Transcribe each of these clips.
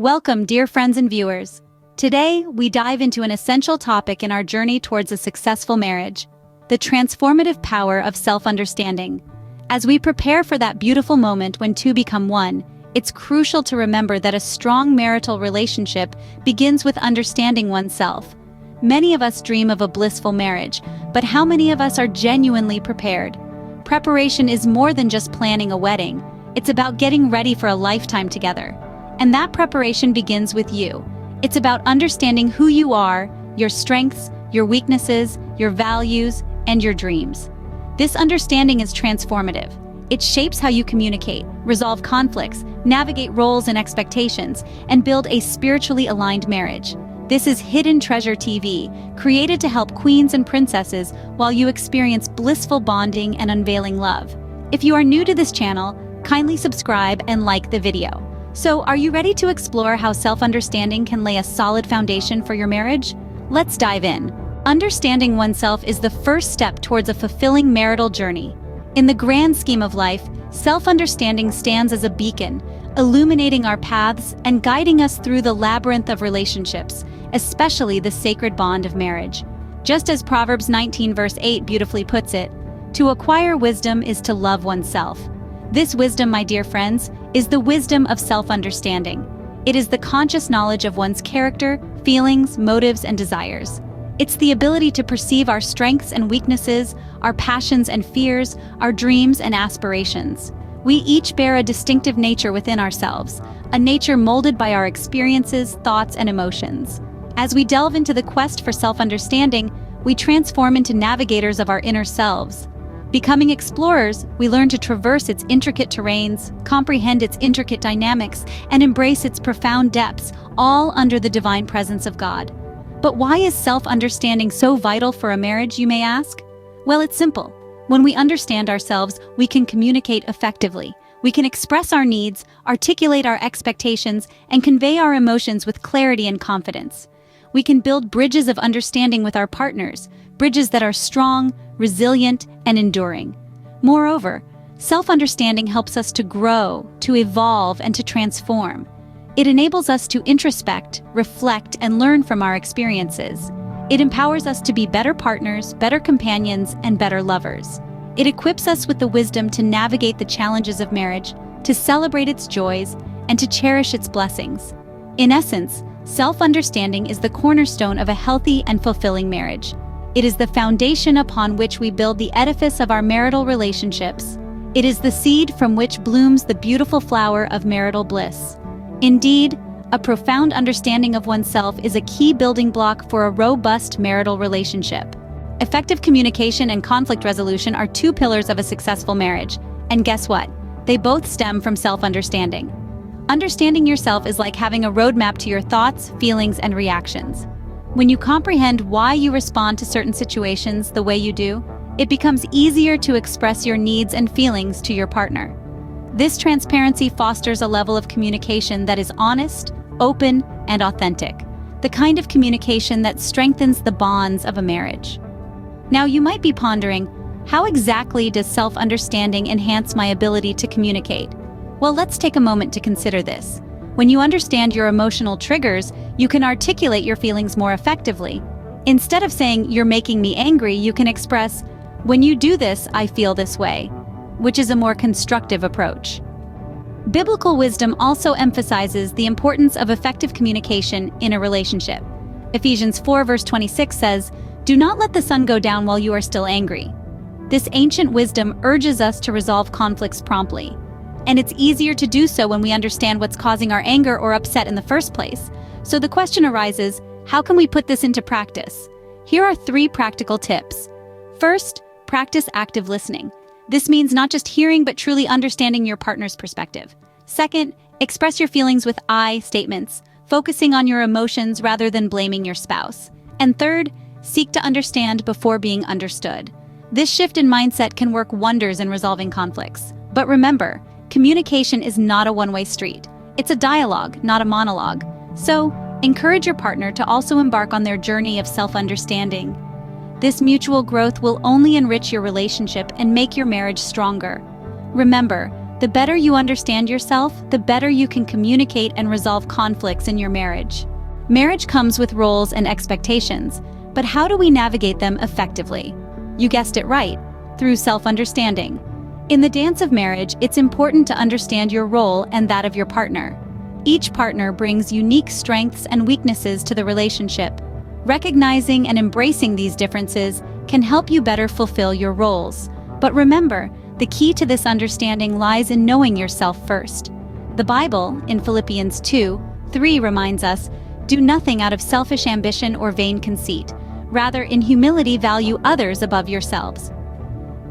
Welcome, dear friends and viewers. Today, we dive into an essential topic in our journey towards a successful marriage: the transformative power of self-understanding. As we prepare for that beautiful moment when two become one, it's crucial to remember that a strong marital relationship begins with understanding oneself. Many of us dream of a blissful marriage, but how many of us are genuinely prepared? Preparation is more than just planning a wedding. It's about getting ready for a lifetime together. And that preparation begins with you. It's about understanding who you are, your strengths, your weaknesses, your values, and your dreams. This understanding is transformative. It shapes how you communicate, resolve conflicts, navigate roles and expectations, and build a spiritually aligned marriage. This is Hidden Treasure TV, created to help queens and princesses while you experience blissful bonding and unveiling love. If you are new to this channel, kindly subscribe and like the video. So, are you ready to explore how self-understanding can lay a solid foundation for your marriage? Let's dive in. Understanding oneself is the first step towards a fulfilling marital journey. In the grand scheme of life, self-understanding stands as a beacon, illuminating our paths and guiding us through the labyrinth of relationships, especially the sacred bond of marriage. Just as Proverbs 19 verse 8 beautifully puts it, to acquire wisdom is to love oneself. This wisdom, my dear friends, is the wisdom of self-understanding. It is the conscious knowledge of one's character, feelings, motives, and desires. It's the ability to perceive our strengths and weaknesses, our passions and fears, our dreams and aspirations. We each bear a distinctive nature within ourselves, a nature molded by our experiences, thoughts, and emotions. As we delve into the quest for self-understanding, we transform into navigators of our inner selves. Becoming explorers, we learn to traverse its intricate terrains, comprehend its intricate dynamics, and embrace its profound depths, all under the divine presence of God. But why is self-understanding so vital for a marriage, you may ask? Well, it's simple. When we understand ourselves, we can communicate effectively. We can express our needs, articulate our expectations, and convey our emotions with clarity and confidence. We can build bridges of understanding with our partners, bridges that are strong, resilient, and enduring. Moreover, self-understanding helps us to grow, to evolve, and to transform. It enables us to introspect, reflect, and learn from our experiences. It empowers us to be better partners, better companions, and better lovers. It equips us with the wisdom to navigate the challenges of marriage, to celebrate its joys, and to cherish its blessings. In essence, self-understanding is the cornerstone of a healthy and fulfilling marriage. It is the foundation upon which we build the edifice of our marital relationships. It is the seed from which blooms the beautiful flower of marital bliss. Indeed, a profound understanding of oneself is a key building block for a robust marital relationship. Effective communication and conflict resolution are two pillars of a successful marriage. And guess what? They both stem from self-understanding. Understanding yourself is like having a roadmap to your thoughts, feelings, and reactions. When you comprehend why you respond to certain situations the way you do, it becomes easier to express your needs and feelings to your partner. This transparency fosters a level of communication that is honest, open, and authentic, the kind of communication that strengthens the bonds of a marriage. Now, you might be pondering, how exactly does self-understanding enhance my ability to communicate? Well, let's take a moment to consider this. When you understand your emotional triggers, you can articulate your feelings more effectively. Instead of saying, "You're making me angry," you can express, "When you do this, I feel this way," which is a more constructive approach. Biblical wisdom also emphasizes the importance of effective communication in a relationship. Ephesians 4 verse 26 says, "Do not let the sun go down while you are still angry." This ancient wisdom urges us to resolve conflicts promptly. And it's easier to do so when we understand what's causing our anger or upset in the first place. So the question arises, how can we put this into practice? Here are 3 practical tips. First, practice active listening. This means not just hearing, but truly understanding your partner's perspective. Second, express your feelings with I statements, focusing on your emotions rather than blaming your spouse. And third, seek to understand before being understood. This shift in mindset can work wonders in resolving conflicts. But remember, communication is not a one-way street. It's a dialogue, not a monologue. So, encourage your partner to also embark on their journey of self-understanding. This mutual growth will only enrich your relationship and make your marriage stronger. Remember, The better you understand yourself, the better you can communicate and resolve conflicts in your marriage. Marriage comes with roles and expectations, but how do we navigate them effectively? You guessed it right, through self-understanding. In the dance of marriage, it's important to understand your role and that of your partner. Each partner brings unique strengths and weaknesses to the relationship. Recognizing and embracing these differences can help you better fulfill your roles. But remember, the key to this understanding lies in knowing yourself first. The Bible, in Philippians 2:3, reminds us, "Do nothing out of selfish ambition or vain conceit. Rather, in humility value others above yourselves."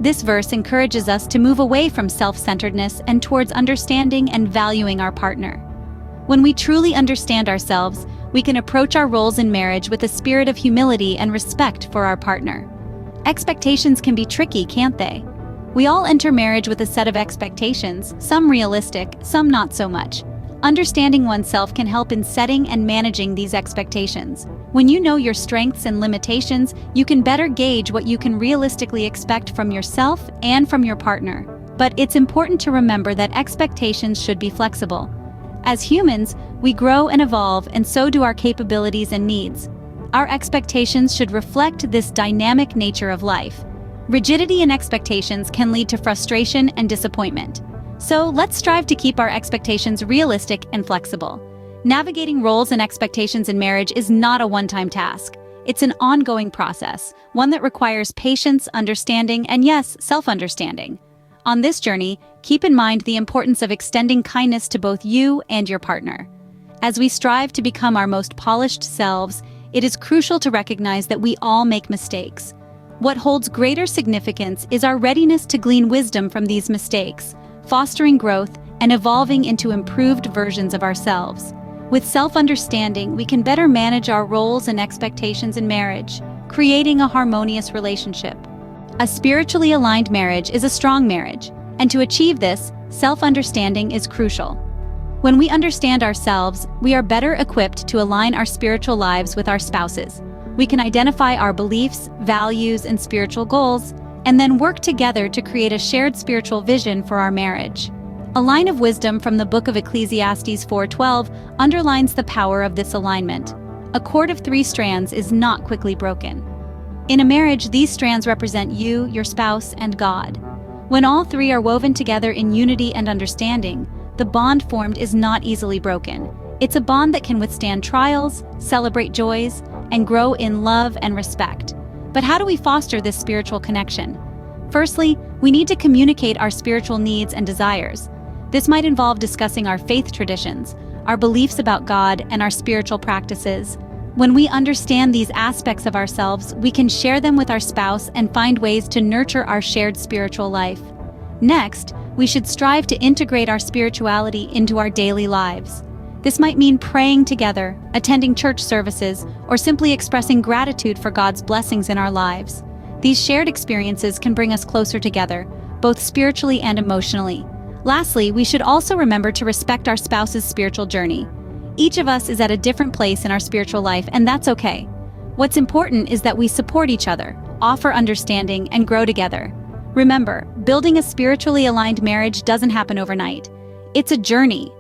This verse encourages us to move away from self-centeredness and towards understanding and valuing our partner. When we truly understand ourselves, we can approach our roles in marriage with a spirit of humility and respect for our partner. Expectations can be tricky, can't they? We all enter marriage with a set of expectations, some realistic, some not so much. Understanding oneself can help in setting and managing these expectations. When you know your strengths and limitations, you can better gauge what you can realistically expect from yourself and from your partner. But it's important to remember that expectations should be flexible. As humans, we grow and evolve, and so do our capabilities and needs. Our expectations should reflect this dynamic nature of life. Rigidity in expectations can lead to frustration and disappointment. So let's strive to keep our expectations realistic and flexible. Navigating roles and expectations in marriage is not a one-time task. It's an ongoing process, one that requires patience, understanding, and yes, self-understanding. On this journey, keep in mind the importance of extending kindness to both you and your partner. As we strive to become our most polished selves, it is crucial to recognize that we all make mistakes. What holds greater significance is our readiness to glean wisdom from these mistakes, fostering growth and evolving into improved versions of ourselves. With self-understanding, we can better manage our roles and expectations in marriage, creating a harmonious relationship. A spiritually aligned marriage is a strong marriage, and to achieve this, self-understanding is crucial. When we understand ourselves, we are better equipped to align our spiritual lives with our spouses. We can identify our beliefs, values, and spiritual goals, and then work together to create a shared spiritual vision for our marriage. A line of wisdom from the book of Ecclesiastes 4:12 underlines the power of this alignment. A cord of 3 strands is not quickly broken. In a marriage, these strands represent you, your spouse, and God. When all 3 are woven together in unity and understanding, the bond formed is not easily broken. It's a bond that can withstand trials, celebrate joys, and grow in love and respect. But how do we foster this spiritual connection? Firstly, we need to communicate our spiritual needs and desires. This might involve discussing our faith traditions, our beliefs about God, and our spiritual practices. When we understand these aspects of ourselves, we can share them with our spouse and find ways to nurture our shared spiritual life. Next, we should strive to integrate our spirituality into our daily lives. This might mean praying together, attending church services, or simply expressing gratitude for God's blessings in our lives. These shared experiences can bring us closer together, both spiritually and emotionally. Lastly, we should also remember to respect our spouse's spiritual journey. Each of us is at a different place in our spiritual life, and that's okay. What's important is that we support each other, offer understanding, and grow together. Remember, building a spiritually aligned marriage doesn't happen overnight. It's a journey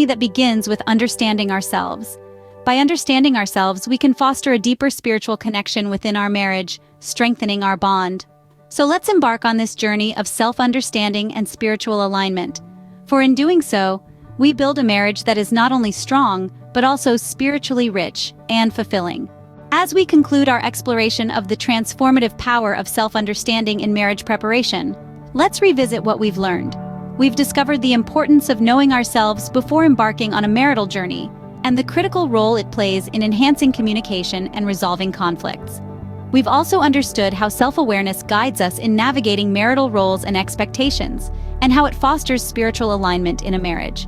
that begins with understanding ourselves. By understanding ourselves, we can foster a deeper spiritual connection within our marriage, strengthening our bond. So let's embark on this journey of self-understanding and spiritual alignment. For in doing so, we build a marriage that is not only strong, but also spiritually rich and fulfilling. As we conclude our exploration of the transformative power of self-understanding in marriage preparation, let's revisit what we've learned. We've discovered the importance of knowing ourselves before embarking on a marital journey, and the critical role it plays in enhancing communication and resolving conflicts. We've also understood how self-awareness guides us in navigating marital roles and expectations, and how it fosters spiritual alignment in a marriage.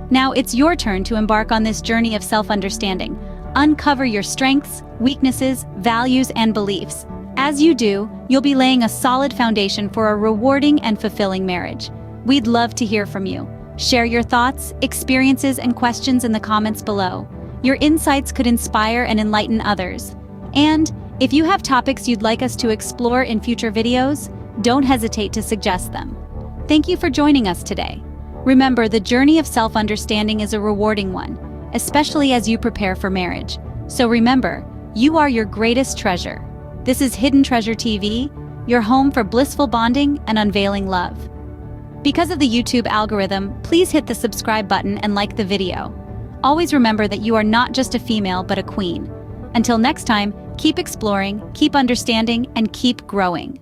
Now it's your turn to embark on this journey of self-understanding. Uncover your strengths, weaknesses, values, and beliefs. As you do, you'll be laying a solid foundation for a rewarding and fulfilling marriage. We'd love to hear from you. Share your thoughts, experiences, and questions in the comments below. Your insights could inspire and enlighten others. And if you have topics you'd like us to explore in future videos, don't hesitate to suggest them. Thank you for joining us today. Remember, the journey of self-understanding is a rewarding one, especially as you prepare for marriage. So remember, you are your greatest treasure. This is Hidden Treasure TV, your home for blissful bonding and unveiling love. Because of the YouTube algorithm, please hit the subscribe button and like the video. Always remember that you are not just a female but a queen. Until next time, keep exploring, keep understanding, and keep growing.